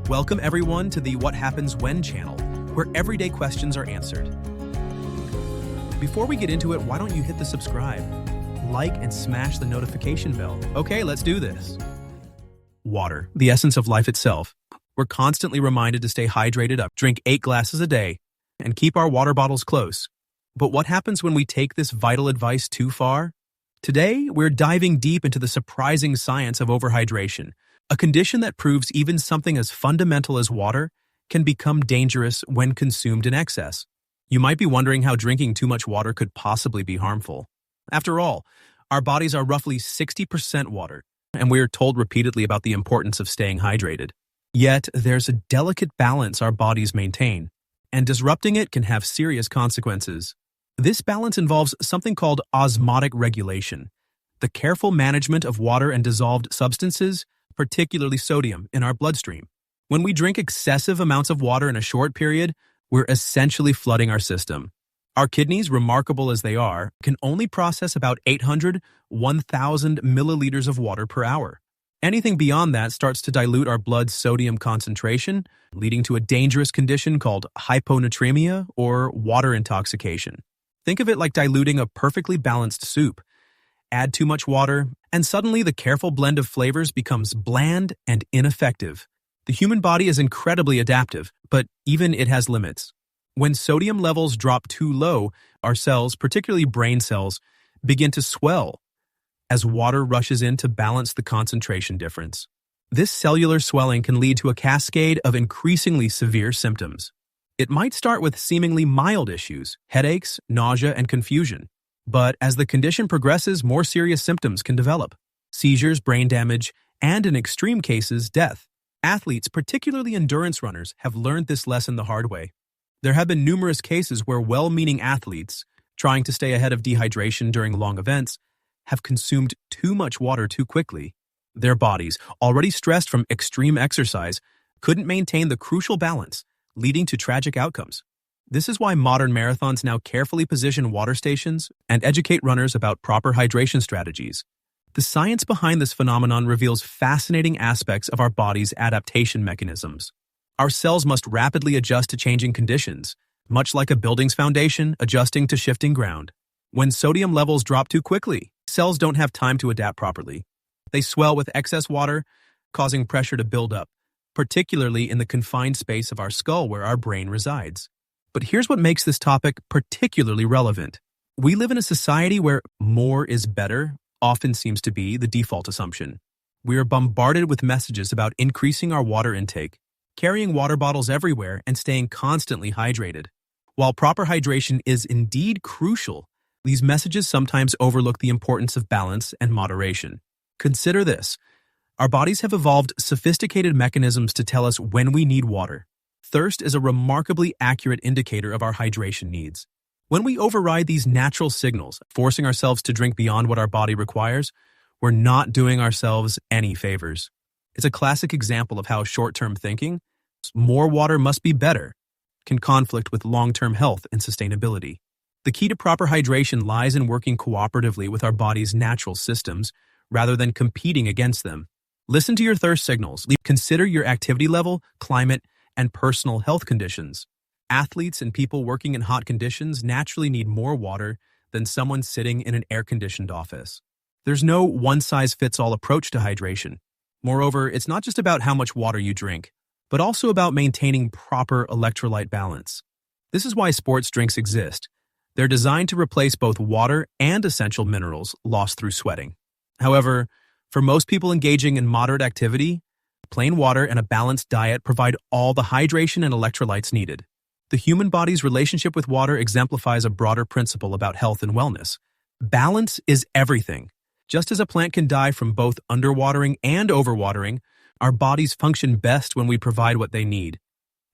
Welcome everyone to the What Happens When channel, where everyday questions are answered. Before we get into it, why don't you hit the subscribe, like, and smash the notification bell? Okay, let's do this. Water, the essence of life itself. We're constantly reminded to stay hydrated, drink 8 glasses a day, and keep our water bottles close. But what happens when we take this vital advice too far? Today, we're diving deep into the surprising science of overhydration, a condition that proves even something as fundamental as water can become dangerous when consumed in excess. You might be wondering how drinking too much water could possibly be harmful. After all, our bodies are roughly 60% water, and we're told repeatedly about the importance of staying hydrated. Yet, there's a delicate balance our bodies maintain, and disrupting it can have serious consequences. This balance involves something called osmotic regulation, the careful management of water and dissolved substances, particularly sodium, in our bloodstream. When we drink excessive amounts of water in a short period, we're essentially flooding our system. Our kidneys, remarkable as they are, can only process about 1,000 milliliters of water per hour. Anything beyond that starts to dilute our blood's sodium concentration, leading to a dangerous condition called hyponatremia or water intoxication. Think of it like diluting a perfectly balanced soup. Add too much water, and suddenly the careful blend of flavors becomes bland and ineffective. The human body is incredibly adaptive, but even it has limits. When sodium levels drop too low, our cells, particularly brain cells, begin to swell as water rushes in to balance the concentration difference. This cellular swelling can lead to a cascade of increasingly severe symptoms. It might start with seemingly mild issues, headaches, nausea, and confusion. But as the condition progresses, more serious symptoms can develop: seizures, brain damage, and in extreme cases, death. Athletes, particularly endurance runners, have learned this lesson the hard way. There have been numerous cases where well-meaning athletes, trying to stay ahead of dehydration during long events, have consumed too much water too quickly. Their bodies, already stressed from extreme exercise, couldn't maintain the crucial balance, leading to tragic outcomes. This is why modern marathons now carefully position water stations and educate runners about proper hydration strategies. The science behind this phenomenon reveals fascinating aspects of our body's adaptation mechanisms. Our cells must rapidly adjust to changing conditions, much like a building's foundation adjusting to shifting ground. When sodium levels drop too quickly, cells don't have time to adapt properly. They swell with excess water, causing pressure to build up, particularly in the confined space of our skull where our brain resides. But here's what makes this topic particularly relevant. We live in a society where more is better often seems to be the default assumption. We are bombarded with messages about increasing our water intake, carrying water bottles everywhere, and staying constantly hydrated. While proper hydration is indeed crucial, these messages sometimes overlook the importance of balance and moderation. Consider this. Our bodies have evolved sophisticated mechanisms to tell us when we need water. Thirst is a remarkably accurate indicator of our hydration needs. When we override these natural signals, forcing ourselves to drink beyond what our body requires, we're not doing ourselves any favors. It's a classic example of how short-term thinking, more water must be better, can conflict with long-term health and sustainability. The key to proper hydration lies in working cooperatively with our body's natural systems rather than competing against them. Listen to your thirst signals. Consider your activity level, climate, and personal health conditions. Athletes and people working in hot conditions naturally need more water than someone sitting in an air-conditioned office. There's no one-size-fits-all approach to hydration. Moreover, it's not just about how much water you drink, but also about maintaining proper electrolyte balance. This is why sports drinks exist. They're designed to replace both water and essential minerals lost through sweating. However, for most people engaging in moderate activity, plain water and a balanced diet provide all the hydration and electrolytes needed. The human body's relationship with water exemplifies a broader principle about health and wellness. Balance is everything. Just as a plant can die from both underwatering and overwatering, our bodies function best when we provide what they need.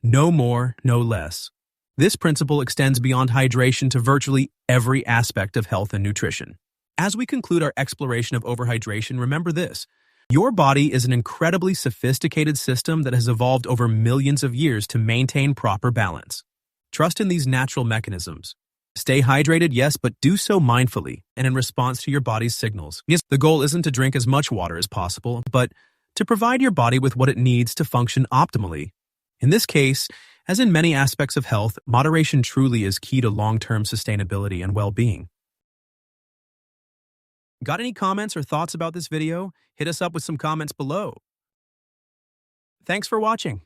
No more, no less. This principle extends beyond hydration to virtually every aspect of health and nutrition. As we conclude our exploration of overhydration, remember this. Your body is an incredibly sophisticated system that has evolved over millions of years to maintain proper balance. Trust in these natural mechanisms. Stay hydrated, yes, but do so mindfully and in response to your body's signals. Yes, the goal isn't to drink as much water as possible, but to provide your body with what it needs to function optimally. In this case, as in many aspects of health, moderation truly is key to long-term sustainability and well-being. Got any comments or thoughts about this video? Hit us up with some comments below. Thanks for watching.